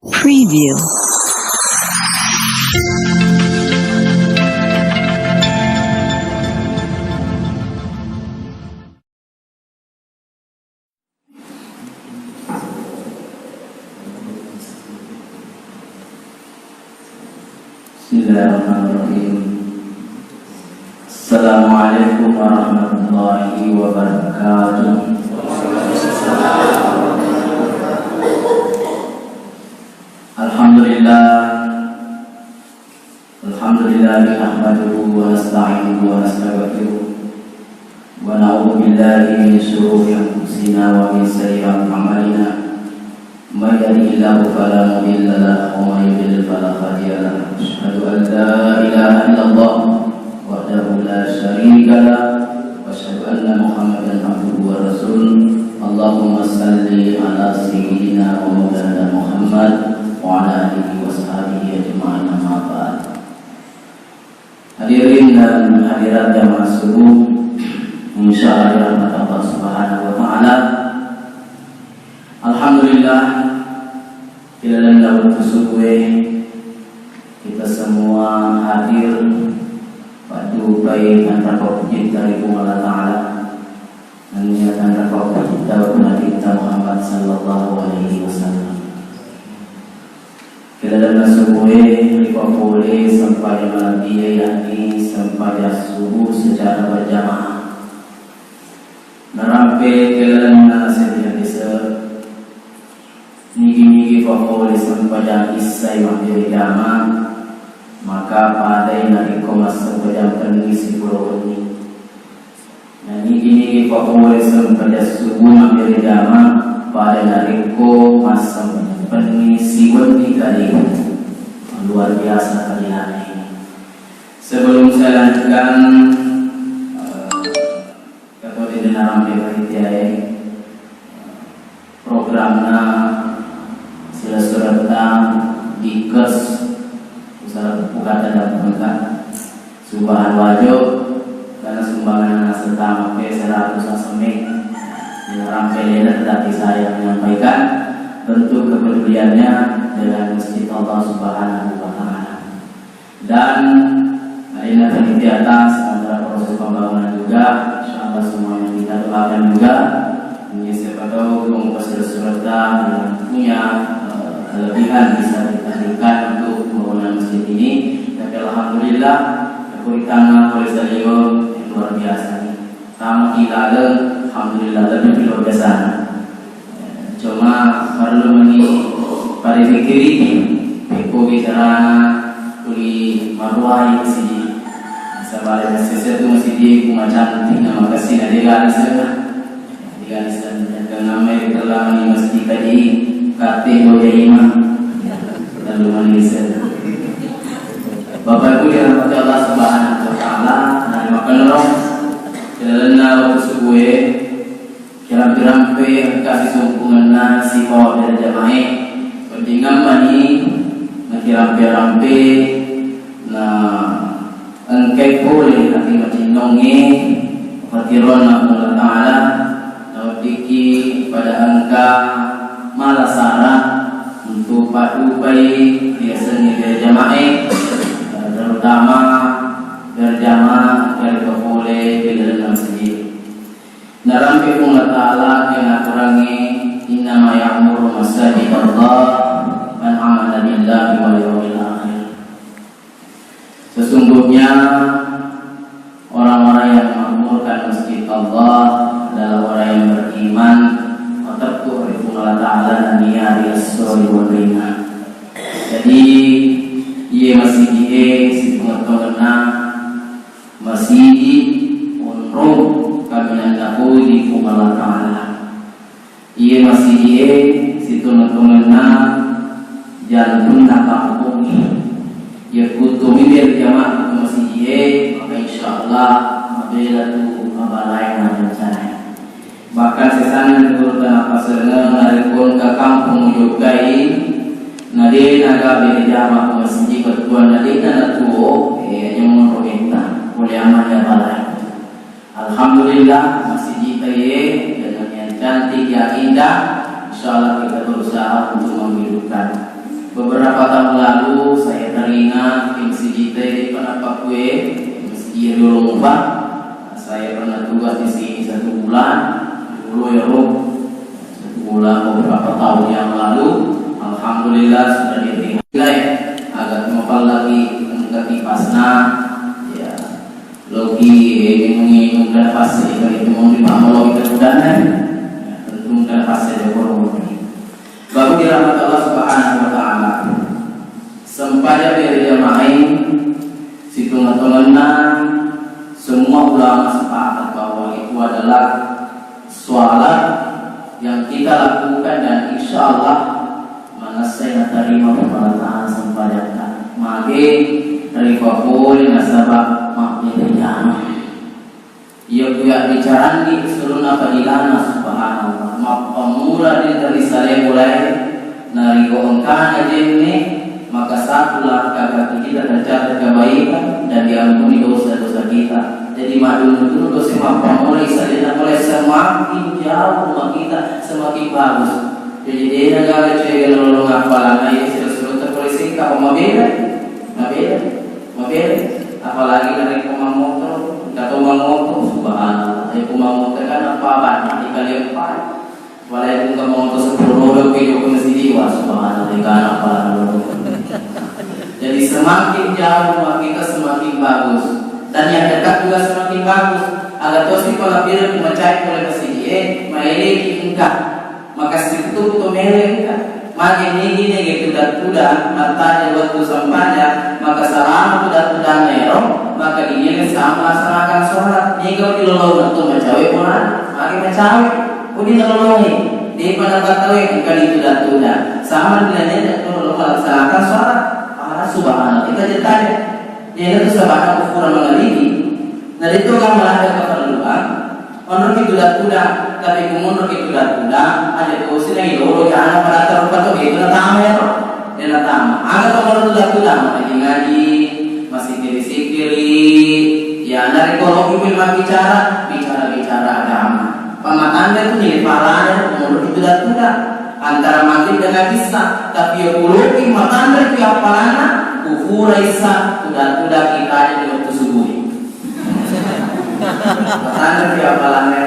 Preview. Bismillahirrahmanirrahim. Assalamualaikum warahmatullahi wabarakatuh. Alhamdulillah nahmaduhu wa nasta'inuhu wa nastaghfiruh wa na'udzu billahi min shururi anfusina wa min sayyi'ati a'malina. Man yahdihillahu fala mudilla lahu wa man yudlil fala hadiya lahu. Asyhadu an la ilaha illallah wahdahu la syarika lahu wa asyhadu anna Muhammadan abduhu wa rasuluh. Allahumma shalli ala sayyidina wa maulana Muhammad wa ala alihi wa sahbihi ajma'in, amma ba'd. Hadirin dan hadirat jamaah subuh, insyaallah rahmat Allah Subhanahu wa taala. Alhamdulillah, dalam waktu subuh kita semua hadir pada baik antara puji dari Allah Taala dan menyatakan bahwa kita Nabi kita Muhammad sallallahu alaihi wasallam. Kita dalam subuh kita boleh sampai malam yakni sampai subuh secara berjamaah. Narampe dalam nasihat desa nigi boleh sampai jam isai waktu jamaah, maka pada hari komas sampai jam pengisi pulau ini. Dan nigi boleh sampai subuh waktu jamaah pada hari komas sampai pengisi waktu kali. Luar biasa kali ini. Sebelum saya lanjutkan kepada dalam panitia programnya sila surata dikes usaha buka dan buka sumbangan wajib karena sumbangan serta make 100 asemi dalam pelena tetapi saya menyampaikan bentuk kepeduliannya dengan masjid Allah Subhanahu wa taala. Dan hari ini di atas antara proses pembangunan juga, insyaallah semuanya kita doakan juga. Ini siapa tahu kemudian surata yang punya kelebihan bisa ditarik untuk pembangunan masjid ini. Tapi alhamdulillah kekuatan oleh Salio yang luar biasa. Sama kita alhamdulillah lebih luar biasa. Cuma perlu pada fikir ini Eko bicara kuli maruai masjid sebalik sesuatu masjid ku macam tinggal makasih dari garis dan nama telah ini masjid tadi kate boleh imam lalu manisir. Bapak Ibu yang dirahmati Allah Subhanahu wa taala, dan makan roh dalam waktu subuh kira-kira kasih sumpungan nasi kau dari jamaah pentingam mani nakira-rampe na engkai boleh nanti macam nonge hatiron Allah Taala naudiki pada angka malasara untuk padu baik biasanya dari jamaah terutama berjamaah dari boleh di dalam masjid. Narampi Allah Ta'ala yang kurangi innama ya'muru masajid Allah man amana billahi wal yawmil akhir. Sesungguhnya orang-orang yang mengamalkan masjid Allah adalah orang yang beriman atau Allah Ta'ala dan dia yasuri wal rina. Jadi ia masih si pengetahuan masih unrung kami tahu di Allah Taala. Ia masih situ mengenna jalan pun tak kampung. Ia kutumi biar jamaah masih maka insyaallah apabila tu abalai macam sana. Bahkan sesana turun apa senang narikun ke kampung Jogai nade naga biar jamaah masih ketua nade dan tu yang menrohita boleh aman ya balai. Alhamdulillah masjid kita dengan yang cantik yang indah. Insyaallah kita berusaha untuk menghidupkan Beberapa tahun lalu saya teringat di Masjid di Penapa Kue, Masjid dulu Pak. Saya pernah tugas di sini 1 bulan dulu ya Rob. 1 bulan beberapa tahun yang lalu. Alhamdulillah sudah diterima ya. Agak mempal lagi mengganti pasna ya. Logi menginginkan dan pasti itu mau dibangun logi kemudahan. Tentu dan pasti ada korban. Baru dirahmat Allah Subhanahu wa taala. Sempaya biar jamaah situ teman semua ulama sepakat bahwa itu adalah sholat yang kita lakukan dan insya Allah manasai terima kepada Ta'ala sempadanya. Mage dari fakul nasabah maknya ia juga bicara di seluruh nafadilana subhanallah. Pemula dari saya mulai nari koongkan aja ini, maka satulah kakak kita tercatat kebaikan dan diampuni dosa-dosa kita. Jadi madu itu dosa pemula saya mulai semakin jauh rumah kita semakin bagus. Jadi dia negara cewek lalu ngapalan aja seluruh terpolisi kau mau beda, apalagi dari pemang motor. Kata motor subhanallah, saya motor kan apa banyak dikali 4. Walaupun kamu motor 10 kilo ke masjid subhanallah kan apa. Jadi semakin jauh kita semakin bagus dan yang dekat juga semakin bagus. Agar tosi kalau bila memecah oleh masjid, maile ingkar maka situ tu mele ingkar. Makin ini gitu dan matanya waktu sampainya maka salam sudah merong maka ini sama laksanakan sholat. Ini kalau dilolong itu mencawe pun mari mencawe udi nolongi di pada katawe kali itu dan sama dengan kalau melaksanakan sholat. Subhanallah kita ditanya dia itu sebagai ukuran mengalami. Nah itu kan melanggar keperluan. Menurut itu dah tapi menurut itu dah ada dosa yang dulu jangan pada terlupa itu natama ya toh dia natama agak menurut itu dah ngaji masih kiri ya dari kalau kita bicara agama pamatanda itu nilai pahalanya menurut itu dah antara maghrib dengan isya tapi ya kuluki matanda itu apalana kufur isya sudah kita ada di waktu subuh matanda itu apalana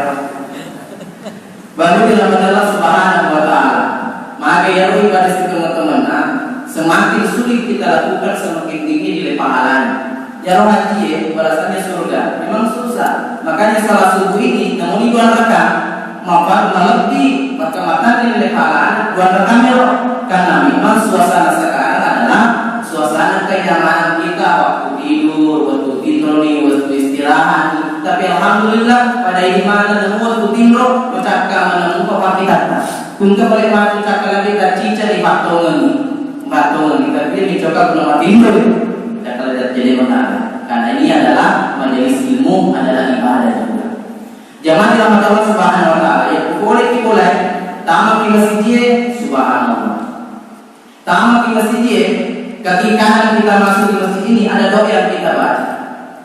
baru dirahmati Allah Subhanahu wa taala. Maka ya pada situ teman-teman, semakin sulit kita lakukan semakin tinggi nilai pahalanya. Ya haji balasannya surga. Memang susah. Makanya salat subuh ini namun 2 rakaat maka lebih maka nilai pahalanya 2 rakaat karena memang suasana sekarang adalah suasana kenyamanan kita waktu tidur, waktu tidur, waktu istirahat. Tapi alhamdulillah pada iman dan waktu tidur mencapai menemukan papitan. Kunci boleh maju cakap lagi dan cica di batongan kita pilih mencoba menempat tidur. Dan kalau jadi menarik karena ini adalah majelis ilmu adalah ibadah juga. Jangan dirahmati Allah Subhanahu wa taala. Ya boleh tamat di masjid subhanallah. Tamat di masjid kaki kanan kita masuk di masjid ini ada doa yang kita baca.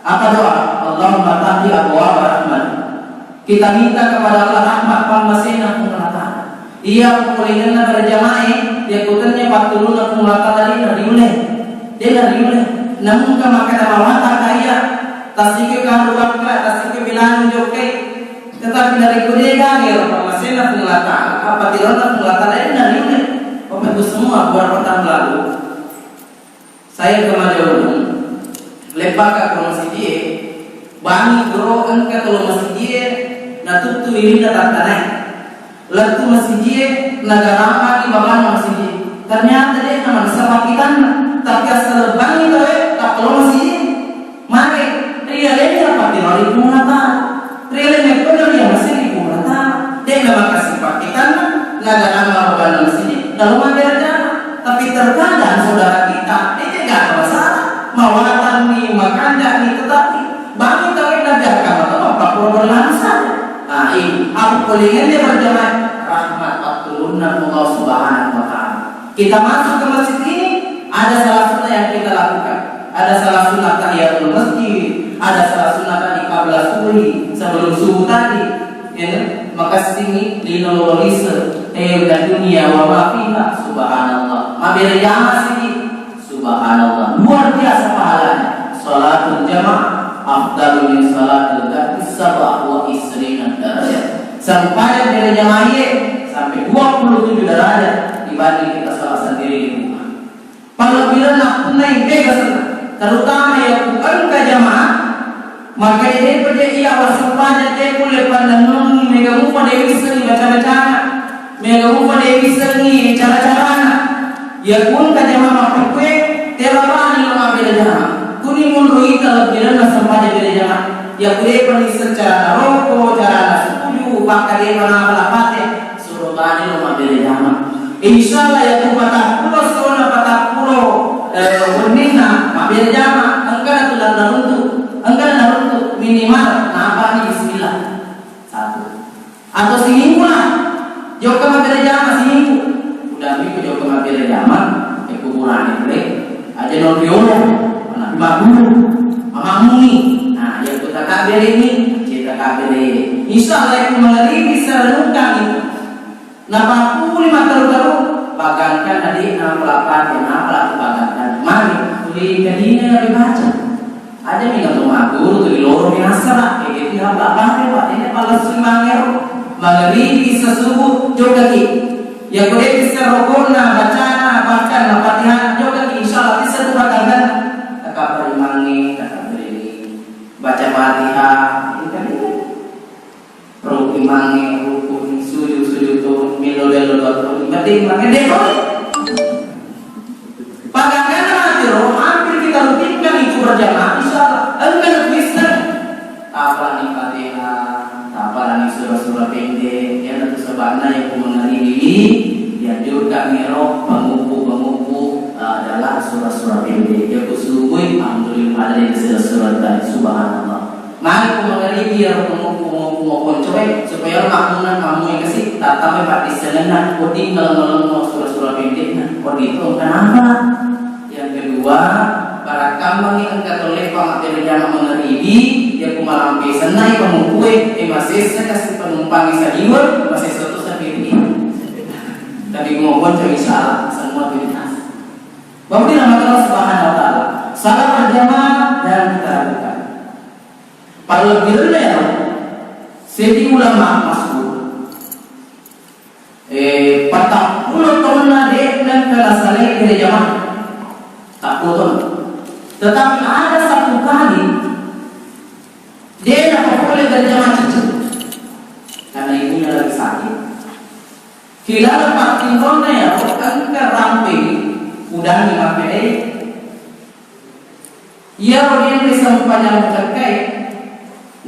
Apa doa? Allahumma tahdi abwaab rahmat. Kita minta kepada Allah rahmat pamasena kumulatan. Ia kumulingana berjamaah, dia kutannya patuluna kumulatan dari uleh. Dia dari uleh. Namun kama kana mawata kaya tasike karuan ka tasike bilang jokai. Tetapi dari kuliah ya pamasena kumulatan. Apa tirona kumulatan dari uleh. Bapak Ibu semua beberapa tahun lalu saya ke Madiun lepak ke masjid bani bro angkat kalau masjid na tutu ini na tanah lalu masjid negara di bawah masjid ternyata dia nama sama kita tapi asal bani tu tak kalau masjid mari realnya apa di luar itu mata realnya benar dia masih di mata dia nama kasih pakitan negara bawah masjid lalu ada tapi terkadang saudara kita dia tidak masalah mawatan nih makanya nih tetapi bagi kawin najakan atau apa berlangsung. Nah ini aku kulingannya berjamaah rahmat turunna Allah Subhanahu wa taala. Kita masuk ke masjid ini ada salah sunnah yang kita lakukan. Ada salah sunnah tahiyatul masjid, ada salah sunnah tadi qabla subuh sebelum subuh tadi. Ya, maka sini linololise dan dunia wa ma fiha subhanallah. Mabere jamaah sini, subhanallah, luar biasa pahalanya. Salatul jamaah afdalu min salatil ghaib sab'a wa isrina darajat. Sampai bere jamaah sampai 27 derajat dibanding kita salat sendiri di rumah. Kalau bila nak naik bebas, terutama yang bukan ke jamaah, maka ini pada ia wasapanya dia boleh pandang megamu pada isri baca-baca, megamu pada isri cara-cara. Ya pun ke jamaah makwe terapani lama beda jamaah. Kuni mundur kita lebih rendah sampai beda jamaah. Ya boleh pada secara rokok, cara setuju, pakai mana pelapatnya. Bani rumah beli jamaah. Insyaallah ya tu patah pulau sona patah pulau wenina mabel jamaah angkana tu dan runtuh minimal apa ni bismillah satu atau seminggu lah jauh mabel jamaah seminggu udah minggu jauh mabel jamaah ke kuburan itu aja non biolo anak baru mamamu ni nah yang kita kabel ini kita kabel ini insyaallah yang mengalami bisa renungkan itu. Napa puli mataru-taru bagangkan tadi nama pelapat yang apa bagangkan mari tuli kadina dibaca aja minta rumah guru tuli loro biasa lah kayak gitu apa Pak ini palas mangero magari sesubuh juga ki ya boleh bisa rokona baca Fatihah juga ki insyaallah bisa bagangkan kakak berimangi kakak beri baca Fatihah ini kan perlu imangi rukun sujud turun milo berarti imangi deko pagangkan hati hampir kita rutinkan itu berjamaah insyaallah engkau bisa tapalan Fatihah tapalan surah-surah pendek yang tentu sebabnya yang mengenai diri dianjurkan miro pengupu adalah surah-surah pendek ya kusubuh alhamdulillah ada yang surah tadi subhanallah. Mari mengenai biar pengumpul coba supaya makmunan kamu yang kasih tatame pati selenan kodi ngeleng surah-surah pendek kodi itu kenapa? Yang kedua para kamu yang katolik pamateri jamaah mengeribi dia kumalam besenai pengumpul masih kasih penumpang bisa diur masih satu sendiri tapi ngomong jadi salah semua bebas. Bapak nama Allah Subhanahu wa taala salat berjamaah dan kita lakukan. Kalau bila segi ulama masuk, 40 tahun ada dan kelasnya dari jamaah, tak tahun. Tetapi ada satu kali dia dapat boleh dari jamaah cucu, karena ibunya lagi sakit. Kira 40 tahun ya, angkat ramping, udah dipakai. Ia orang bisa mempanjang terkait.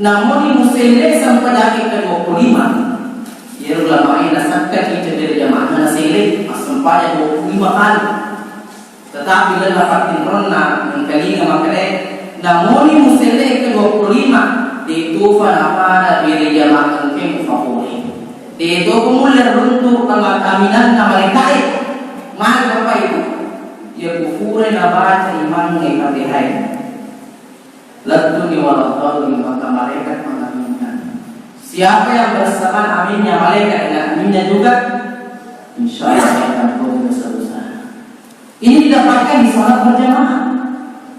Namun di musimnya sampai dari ke-25 ia ulama ini nasabkan kita dari jamaah nasilik sampai 25 kali tetapi bila dapatin rona mengkali makanya namun di musimnya ke-25 ditufa apa dari jamaah mungkin fakuri itu kemudian runtuh kemakanan mereka mana bapak itu dia kufure nabaca iman Fatihah Laduni waladhalli maka malaikat mengaminkan. Siapa yang bersama aminnya malaikat dengan aminnya juga, insyaallah akan berdosa dosa. Ini didapatkan di salat berjamaah.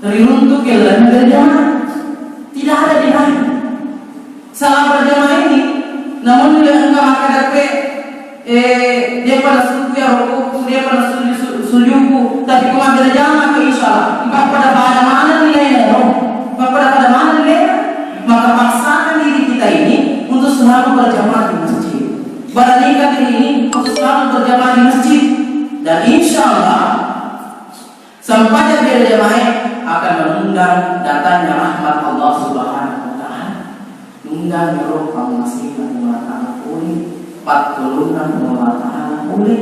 Dari runtuh ke dalam berjamaah tidak ada di lain. Salat berjamaah ini, namun bila engkau akan dapat dia pada sujud ya rukuk, dia pada sujudku, tapi kau berjamaah ke insyaallah. Engkau pada mana nilainya? Pada mana nilai? Maka paksakan diri kita ini untuk selalu berjamaah di masjid. Beranikan diri ini untuk selalu berjamaah di masjid. Dan insya Allah sampai berjamaah akan mengundang datangnya rahmat Allah Subhanahu Wa Taala. Undang roh kaum muslimin Allah Taala pulih, patulunan Allah Taala pulih,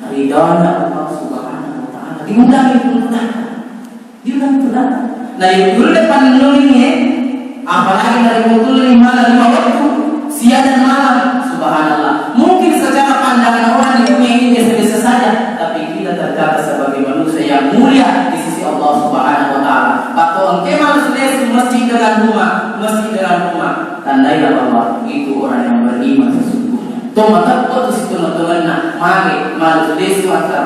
ridhonya Allah Subhanahu Wa Taala. Diundang itu datang. Nah yang dulu depan ini apalagi dari mutul 5 waktu siang dan malam subhanallah mungkin secara pandangan orang di dunia ini biasa-biasa saja tapi kita tercatat sebagai manusia yang mulia di sisi Allah Subhanahu Wa Taala. Atau engkau malas masjid dengan rumah tandailah bahwa itu orang yang beriman sesungguhnya. Tomat itu teman-teman mari malas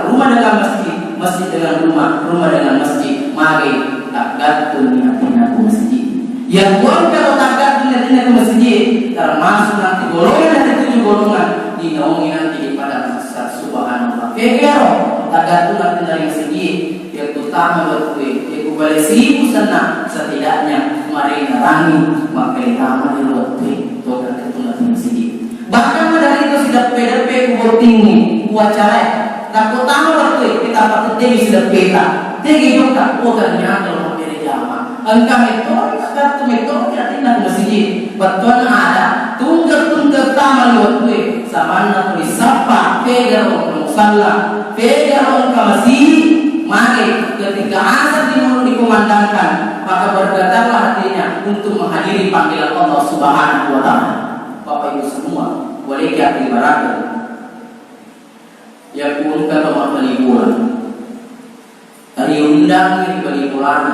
rumah dengan masjid masjid dengan rumah, rumah dengan masjid. Mari takatun niatina ke masjid. Yang buang kalau takatun niatina ke masjid, termasuk nanti golongan dari 7 golongan dinaungi nanti di padang mahsyar. Subhanallah. Kekero takatun nanti dari masjid yang utama berkue, yang kubalik 1000 sana setidaknya mari narangi maka utama di luar kue tokan ketuna di masjid. Bahkan dari itu sudah PDP kubur tinggi wacara tak utama berkue kita patut tinggi sudah peta tinggi juga bukan nyata memberi jamaah. Engkau itu satu metode yang tidak masjid. Betul ada tunggal taman luar kue sama nak disapa pegar orang musalla pegar orang masjid. Mari ketika azan dikumandangkan maka bergetarlah hatinya untuk menghadiri panggilan Allah Subhanahu wa taala. Bapak Ibu semua, boleh kita ibaratkan ya pun kata peliburan. Tadi undang di peliburan.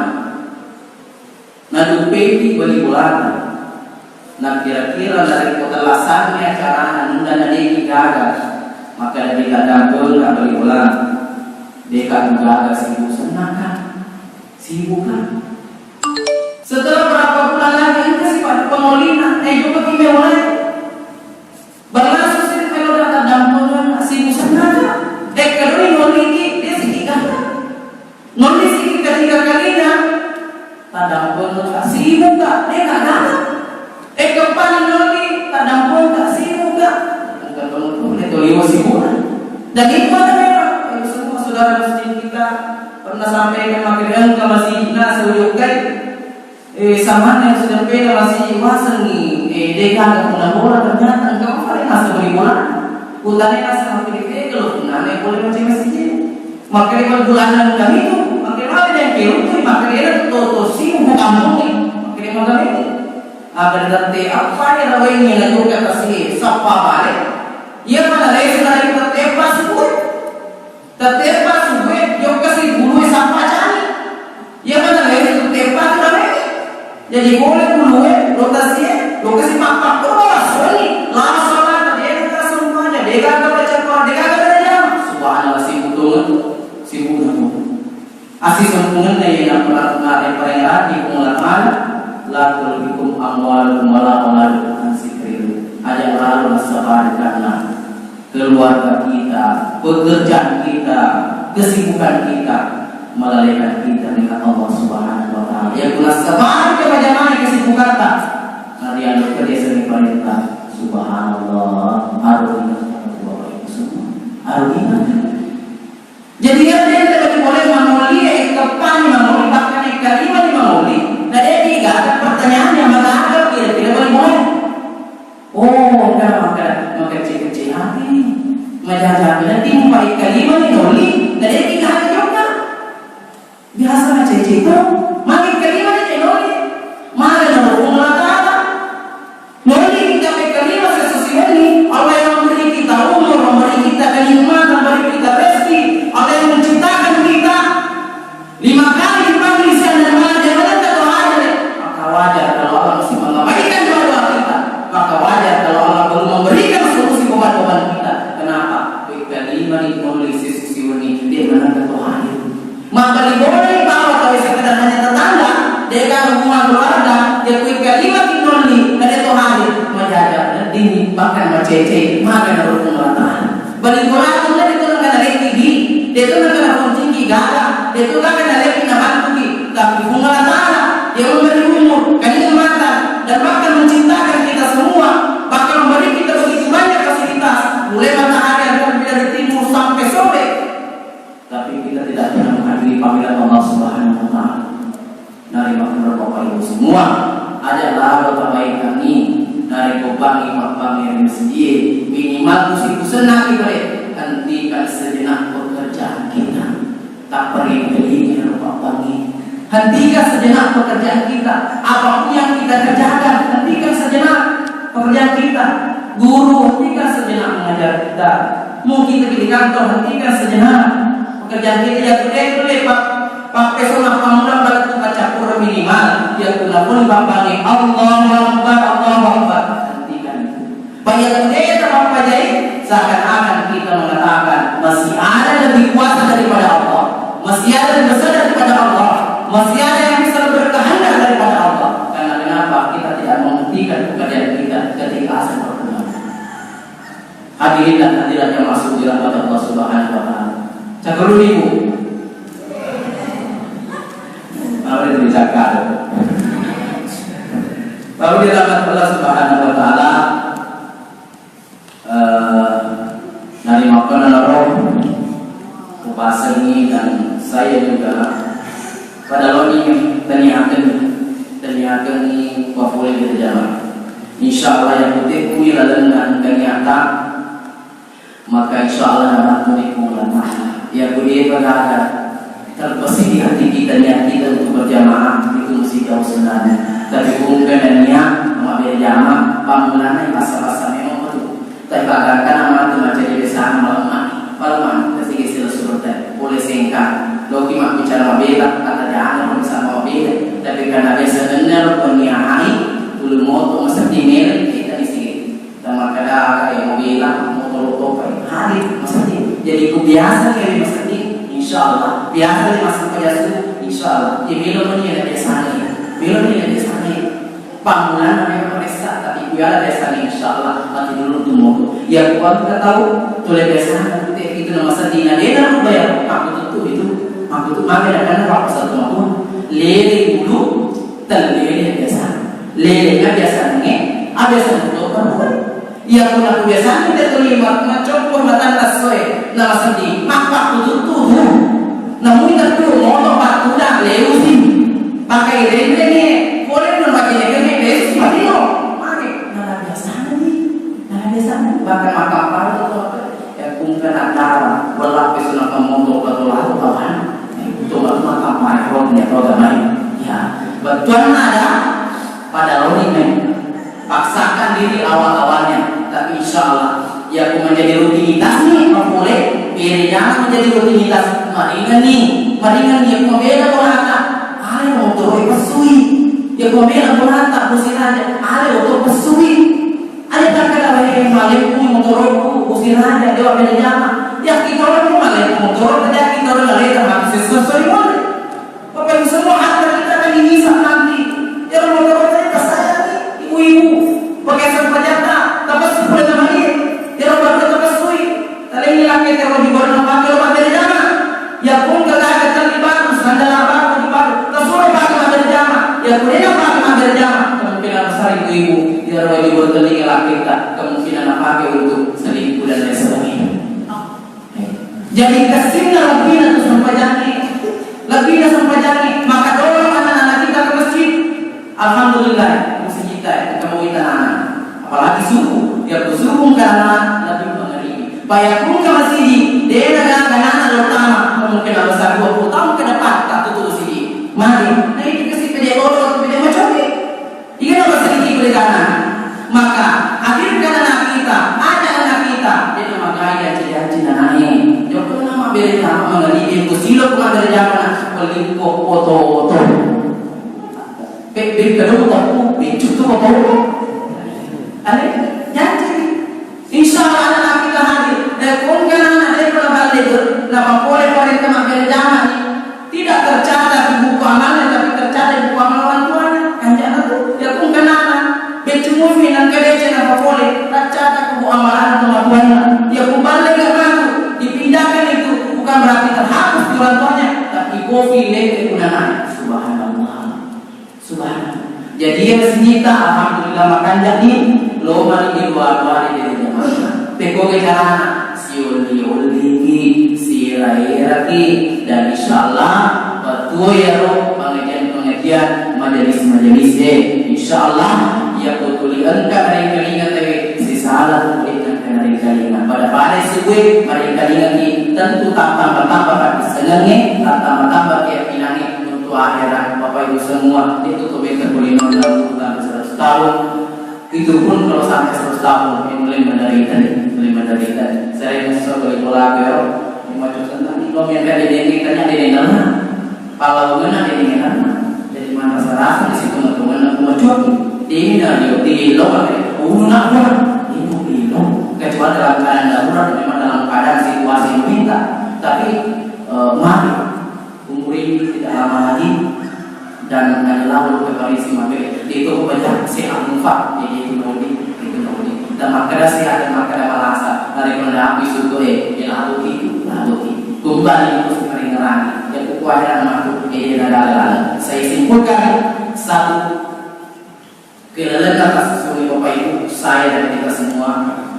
Nadu peti peliburan. Nah kira-kira dari kota lasannya cara undang ini gagal. Maka kita dampul ke peliburan. Dia juga agak sibuk senang kan? Sibuk kan? Setelah berapa bulan lagi itu sih Pak pemolinan, juga kita mulai berlangsung sih kalau datang dampungan sibuk senang kan? Kalau ini noliki dia sedikit kan? Noliki sedikit ketiga kalinya, tak dampun tak sibuk kan? Dia nggak datang. Kepala noliki tak dampun tak sibuk kan? Bukan penutup itu lima sibuk. Dan itu ada saudara muslim kita pernah sampaikan makiran ke masjidnya seujukai sama yang sudah beda masih wasan ni deka ada bola ternyata engkau paling masuk beri bola utannya asal makin dek kalau punane boleh macam masjid makanya bulanan kami itu makanya ada yang kira tu makanya toto sih bukan kampung ni makanya malam ini agar nanti apa yang rawainya lalu ke kasih sapa balik ia mana lain dari tertebas pun tertebas gue jauh kasih bulu sampai cari ia mana lain tertebas ramai jadi boleh bulu lokasi papak terus ini lama sholat dia kita semuanya dia kagak baca Quran dia kagak ada jam subhanallah sibuk asih sempurna yang pernah yang paling rati pengalaman lakul bikum amwal wala ansikri ada lalu sabar karena keluarga kita, pekerjaan kita, kesibukan kita melalaikan kita dengan Allah Subhanahu wa taala. Ya kula sabar ke bagaimana kesibukan kita. Mari anda kerja seni perintah. Subhanallah. Arunina Bapak Ibu semua. Arunina. Jadi dia tidak boleh memulai kapan memulai bahkan kalimat memulai. Nah dia tidak ada pertanyaan yang mengapa dia tidak boleh. Oh, maka kecil-kecil hati. Macam nanti memulai kalimat memulai. Nah dia tidak ada juga. Biasa macam itu. Makin kalimat dia memulai. Mana nama Allah Taala? Memulai kita kalimat sesuatu ini. Allah yang memberi kita umur, memberi kita kenikmatan, memberi kita rezeki. Allah yang menciptakan kita 5 kali dipanggil siang dan malam jangan ada. Maka wajar kalau Allah mesti mengabaikan doa kita. Maka wajar kalau Allah belum memberikan solusi beban-beban kita. Kenapa? Kalimat ini menulis sisi ini dia menangkan Tuhan. Maka diboleh bawa kalau sekedar hanya tetangga dia kan hubungan keluarga dia kalimat ini menulis ada Tuhan menjaga dan tinggi bahkan macece maka berhubungan Tuhan. Balik orang itu itu nak ada lagi dia itu nak ada kunci gala dia itu kan ada lagi nak bantu tapi hubungan Tuhan dia memberi umur kenikmatan dan bahkan menciptakan kita semua bahkan memberi kita begitu banyak fasilitas mulai matahari yang terbit dari timur sampai sore tapi kita tidak pernah menghadiri panggilan Allah Subhanahu wa taala. Dari makhluk Bapak Ibu semua adalah kebaikan ini dari kobangi yang masjid minimal musiku senang boleh hentikan sejenak pekerjaan kita tak perlu belinya kobangi hentikan sejenak pekerjaan kita apapun yang kita kerjakan hentikan sejenak pekerjaan kita guru hentikan sejenak mengajar kita mungkin kita di kantor hentikan sejenak pekerjaan kita yang boleh pakai sunnah pamulang balik baca Quran minimal yang guna pun bapaknya Allahu Akbar hentikan itu bayar kita apa jadi seakan-akan kita mengatakan masih ada lebih kuasa daripada Allah amin dan hadiratnya masuk di rahmat Allah Subhanahu wa taala. Cakap dulu Ibu. Mari dijaga. Lalu di rahmat Allah Subhanahu wa taala dari makanan roh kupasengi dan saya juga pada loni taniakan ni wafule berjamaah. Insyaallah yang putih kui lalengan kanyata maka insyaallah dapat menipulah ya budi berada terbersih di hati kita niat kita untuk berjamaah itu mesti jauh sebenarnya. Tapi mungkin niat mau berjamaah pamulana masa-masa memang betul. Tapi kadang-kadang amat macam di desa malam kasih istilah seperti boleh singkat. Loki mak bicara mabela kata jangan sama mabela. Tapi karena biasa benar penihai belum mau masa timel kita isi. Dan kadang yang mabela motor hari masa ini. Jadi kebiasaan yang masa ini. Insyaallah biasa di masa biasa insyaallah di minum ini ada biasanya panggilan memang mereka tapi biar biasa insyaallah nanti dulu tunggu ya kalau kita tahu boleh biasa itu nama sedina dia nak bayar aku itu makan karena apa satu makan lele dulu terlele biasa ni ada satu kan ya kalau biasa kita terima macam matan tasoi nama sedih mak tutup namun kita tu mau tempat tu dah lewat sih pakai rende ni boleh nak pakai rende ni desi mati no mari nara biasa bahkan makam baru tu ya kumpulan antara berlapis nak memotor atau lalu kawan itu makam baru ni atau gamai ya betul ada pada lori ni paksakan diri awal-awalnya tapi insyaallah ya aku menjadi rutinitas ni boleh biarnya menjadi rutinitas maringan ni aku membela bolata ada motor pesui ya aku membela bolata usir aja ada motor pesui ada tak yang malam motor usir aja dia bela jama ya kita orang malam motor ada kita orang lelaki habis sesuai boleh apa yang semua harta kita akan dihisap nanti ya motor kita saya ibu-ibu pakai sarpajata tapi sepuluh nama dia dia orang berpesui tadi ini laki terus dibuat nama dia orang bela jama ya pun kagak terlibat sandal apa terlibat tersuruh pakai ambil jama ya punya pakai ambil jama kemungkinan besar ibu-ibu dia orang ibu bertelinga laki tak kemungkinan pakai untuk selingkuh dan lain sebagainya jadi kesimnya lebih sampai jani maka dorong anak-anak kita ke masjid alhamdulillah masjid kita ketemu anak apalagi subuh dia bersuruh karena lebih mengeri bayakun ke masjid dia anak-anak terutama mungkin besar 20 tahun ke depan tak tutup sini mari nah ini kasih pede lorot pede macam ni ini apa sedikit boleh kanan maka akhirnya anak kita ada anak kita dia nama gaya jadi anak ini joko nama beri nama mengalih kusilo kemadar zaman pelipok foto bebek kedua aku bicu tu foto ada janji insyaallah anak kita hadir dan pun kan anak dia pernah balik nama boleh kemadar zaman tidak tercatat di buku amalnya tapi tercatat di buku amal orang tuanya kan jangan tu dia pun kan anak bicu movie dan kerja apa boleh tercatat di buku amalan orang tuanya dia pun balik ke mana dipindahkan itu bukan berarti terhapus di orang tuanya tapi kopi lele kunana subhanallah jadi yang senyita alhamdulillah makan jadi lo mari di luar dari jamaah peko ke jalan siuli sirai dan insyaallah betul ya roh pengajian majelis insyaallah ya betulian dari kelingan dari salah berikan dari kalingan pada sebuah mari kalingan ini tentu tambah pada senangnya tambah keyakinannya untuk akhirat Bapak Ibu semua itu kebaikan kulino dalam 100 tahun itu pun kalau sampai 100 tahun mulai menderita saya masuk ke bola gero macam tentang lo yang dari dengikannya dari dalam kalau mana dari dalam jadi mana serasa di situ teman-teman aku macam ini dari lo nak kecuali dalam keadaan darurat memang dalam keadaan situasi meminta tapi mari umur ini tidak lama lagi dan lalu kembali si mabel itu banyak sehat mufa jadi itu naudi dan makanan sehat dan makanan malasa dari disuruh lalu kembali terus ngerang yang kekuatan makhluk ada. Saya simpulkan satu, kelelahan kasus Bapak Ibu saya dan kita semua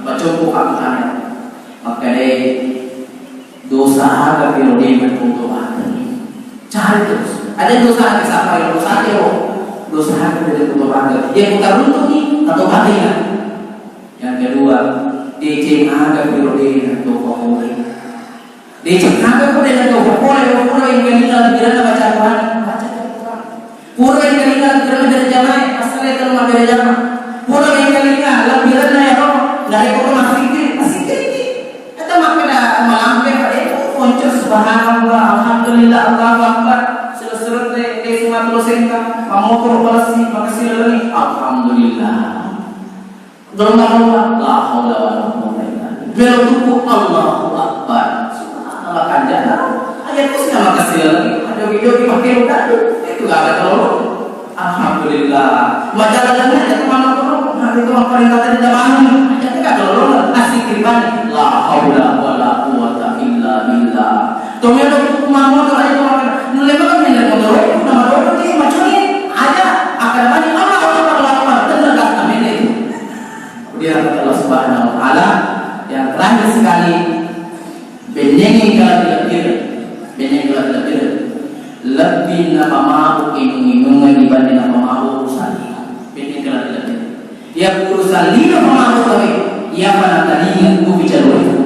bercoba akan maka dari dosa harga periode untuk cari terus. Ada dosa harga siapa yang dosa harga dari untuk harga dia bukan untuk atau matinya. Yang kedua, DC harga periode untuk pemulih. DC harga periode untuk pemulih yang meninggal tidak baca Quran. Pura yang kelinga gerana dari jamaah asal itu rumah dari jamaah. Pura yang kelinga lebih rendah ya roh dari kota masih kiri. Kita makna malampe pada ponco subhanallah alhamdulillah Allahu akbar selesai de semua dosenka pamotor balasi makasih lagi alhamdulillah. Dorong la haula wala quwwata illa billah. Berutuku Allahu akbar. Subhanallah kanjana. Ayat itu sudah makasih lagi. Ada video dipakai tadi. Itu gak ada tolong. Alhamdulillah. Majalahnya ada kemana-mana. Nanti itu perintah tadi tidak bangun. Ada gak tolong. Asik ribani. La haula wala quwwata illa billah. Tunggu itu kemana tuh aja kemana. Nulemak minyak motor. Nama doa itu macam ini. Ada. Akan banyak Allah. Tenang kami ini. Kemudian Allah Subhanahu Wa Taala yang terakhir sekali. Benyengi kalau tidak lebih nama mau inung-inungan dibanding nama mau urusan ini kalau tidak ya urusan ini nama mau kami ya pada tadinya aku bicara itu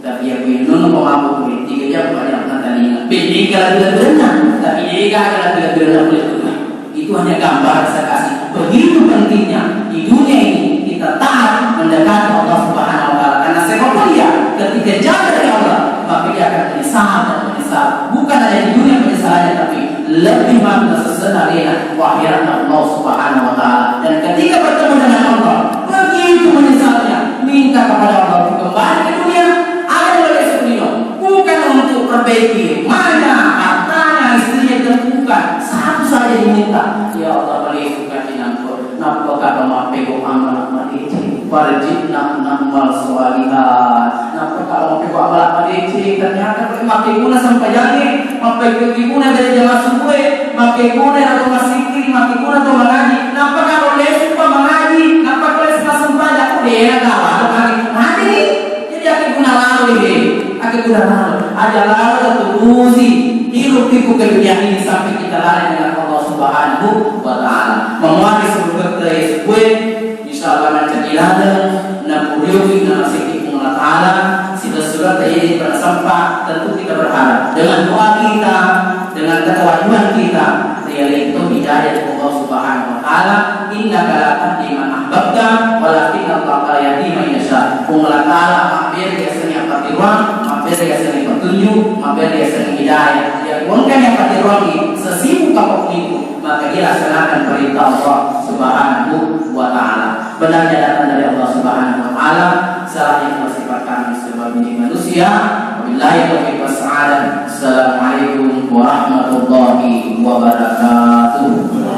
tapi ya inung nama mau kami tiga jam pada tadinya beda kalau tidak benar tapi jika kalau tidak benar boleh benar itu hanya gambar saya kasih begitu pentingnya di dunia ini kita taat mendekati Allah Subhanahu Wa Taala karena siapapun dia ketika jauh dari Allah maka dia akan menyesal bukan hanya di dunia penyesalannya tapi lebih makna sesenarnya akhirat Allah Subhanahu Wa Taala dan ketika bertemu dengan Allah begitu menyesalnya minta kepada Allah kembali ke dunia ada oleh dunia bukan untuk perbaiki mana hartanya istrinya bukan satu saja diminta ya Allah beri sukacita nampak kata maafku amal mati warjibna namal salihah nampak kalau maafku amal mati ternyata makai guna sampai jadi makai guna dari jamaah subuh makai guna atau masih makai guna atau mengaji nampak kalau les suka mengaji nampak les sampai aku dia kalah nanti nih jadi aku guna lalu ada lalu terusi hidup itu kedunia ini sampai kita lari dengan Allah Subhanahu Wa Taala memuari surga tersebut insyaallah macam ilada na puriuki na nasiki kung Allah Taala sila surat ini pada sampah tentu kita berharap dengan doa kita dengan ketawaduan kita itu hidayah Allah Subhanahu Wa Taala innaka la tahdi man ahbabta walakin Allah la yahdi man yasha kung Allah Taala mampir biasanya patiruan mampir biasanya petunjuk mampir biasanya hidayah yang bukan yang patiruan sesibuk apapun itu maka dia laksanakan perintah Allah Subhanahu Wa Taala benarnya datang dari Allah Subhanahu Wa Taala salahnya bersifat kami sebagai manusia wabillahi taufiq wassalam. Assalamualaikum warahmatullahi wabarakatuh.